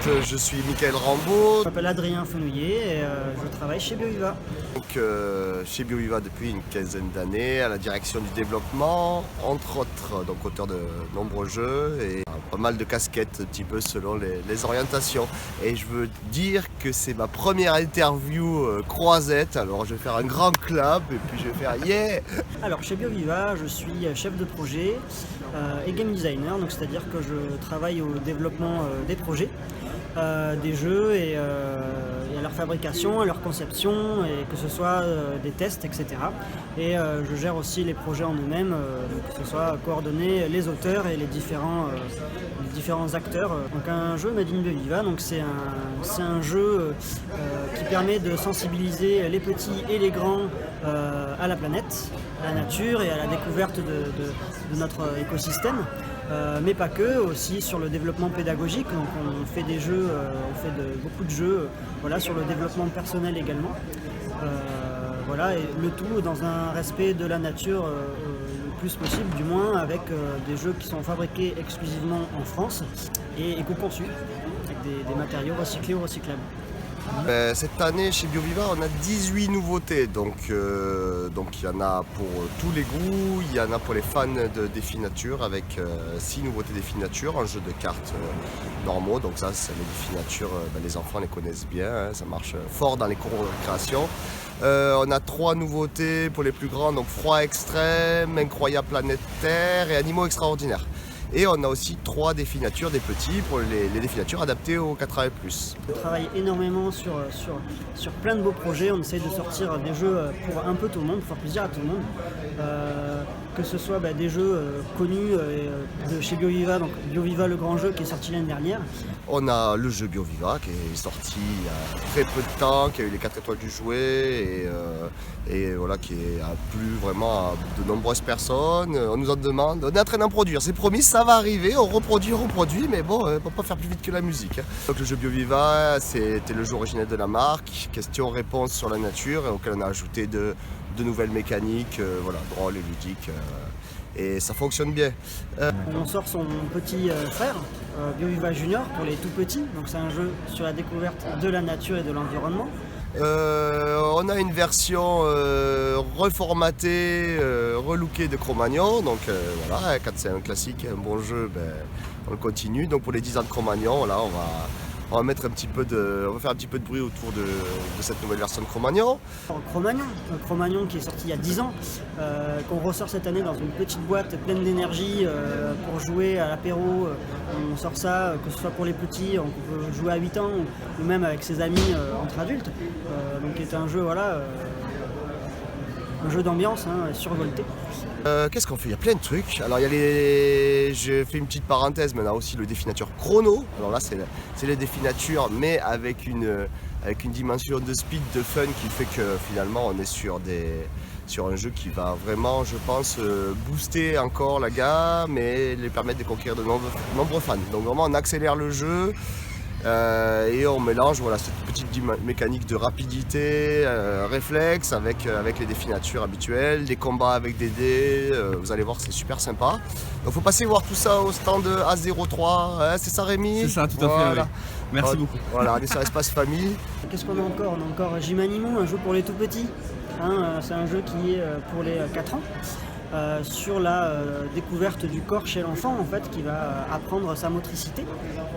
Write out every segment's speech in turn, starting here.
Je suis Mickaël Rambaud. Je m'appelle Adrien Fenouillet et je travaille chez BioViva. Donc, chez BioViva depuis une quinzaine d'années, à la direction du développement, entre autres, donc auteur de nombreux jeux et pas mal de casquettes, un petit peu selon les orientations. Et je veux dire que c'est ma première interview croisette, alors je vais faire un grand clap et puis je vais faire yeah. Alors chez BioViva, je suis chef de projet et game designer, donc c'est-à-dire que je travaille au développement des projets, des jeux et à leur fabrication, à leur conception, et que ce soit des tests, etc. Et je gère aussi les projets en eux-mêmes, que ce soit coordonner les auteurs et les différents acteurs. Donc un jeu Made in BioViva, donc c'est un jeu qui permet de sensibiliser les petits et les grands à la planète, à la nature et à la découverte de notre écosystème. Mais pas que, aussi sur le développement pédagogique. Donc on fait des jeux, beaucoup de jeux sur le développement personnel également. Et le tout dans un respect de la nature le plus possible, du moins avec des jeux qui sont fabriqués exclusivement en France et éco-conçus, avec des matériaux recyclés ou recyclables. Cette année chez BioViva on a 18 nouveautés, donc il y en a pour tous les goûts, il y en a pour les fans de défis nature avec 6 nouveautés défis nature, un jeu de cartes normaux, donc ça c'est les défis nature, les enfants les connaissent bien, ça marche fort dans les cours de récréation. On a 3 nouveautés pour les plus grands, donc froid extrême, incroyable planète Terre et animaux extraordinaires. Et on a aussi 3 défis nature des petits pour les défis nature adaptés aux 4 ans et plus. On travaille énormément sur plein de beaux projets. On essaye de sortir des jeux pour un peu tout le monde, pour faire plaisir à tout le monde. Que ce soit des jeux connus de chez BioViva, donc BioViva le grand jeu qui est sorti l'année dernière. On a le jeu BioViva qui est sorti il y a très peu de temps, qui a eu les 4 étoiles du jouet et voilà, qui a plu vraiment à de nombreuses personnes. On nous en demande, on est en train d'en produire, c'est promis, ça va arriver, on reproduit, mais bon, on ne peut pas faire plus vite que la musique. Donc le jeu BioViva, c'était le jeu originel de la marque, question-réponse sur la nature, auquel on a ajouté de nouvelles mécaniques, drôles et ludiques. Et ça fonctionne bien. On sort son petit frère, BioViva Junior, pour les tout petits. Donc c'est un jeu sur la découverte de la nature et de l'environnement. On a une version reformatée, relookée de Cro-Magnon. Donc quand c'est un classique, un bon jeu, on le continue. Donc pour les 10 ans de Cro-Magnon, on va faire un petit peu de bruit autour de cette nouvelle version de Cro-Magnon. Cro-Magnon qui est sorti il y a 10 ans, qu'on ressort cette année dans une petite boîte pleine d'énergie pour jouer à l'apéro. On sort ça, que ce soit pour les petits, on peut jouer à 8 ans ou même avec ses amis entre adultes. Donc c'est un jeu, un jeu d'ambiance, survolté. Qu'est-ce qu'on fait? Il y a plein de trucs. Alors je fais une petite parenthèse, mais on a aussi le défi nature chrono. Alors là c'est le défi nature, mais avec une dimension de speed, de fun qui fait que finalement on est sur un jeu qui va vraiment, je pense, booster encore la gamme et les permettre de conquérir de nombreux fans. Donc vraiment on accélère le jeu. Et on mélange cette petite mécanique de rapidité, réflexe avec les défis nature habituels, des combats avec des dés, vous allez voir c'est super sympa. Donc faut passer voir tout ça au stand A03, c'est ça Rémi? C'est ça, tout à fait, oui. Merci beaucoup. Voilà, on est sur l'espace famille. Qu'est-ce qu'on a encore? On a encore Jimanimo, un jeu pour les tout petits. C'est un jeu qui est pour les 4 ans. Sur la découverte du corps chez l'enfant qui va apprendre sa motricité.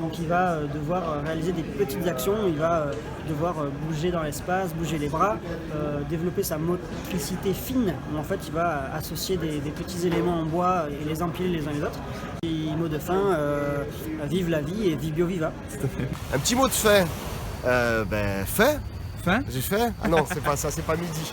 Donc il va devoir réaliser des petites actions, il va devoir bouger dans l'espace, bouger les bras, développer sa motricité fine. Où, il va associer des petits éléments en bois et les empiler les uns les autres. Et mot de fin, vive la vie et vive BioViva. Un petit mot de fin. Fin. Fin? J'ai fait? Ah non, c'est pas ça, c'est pas midi.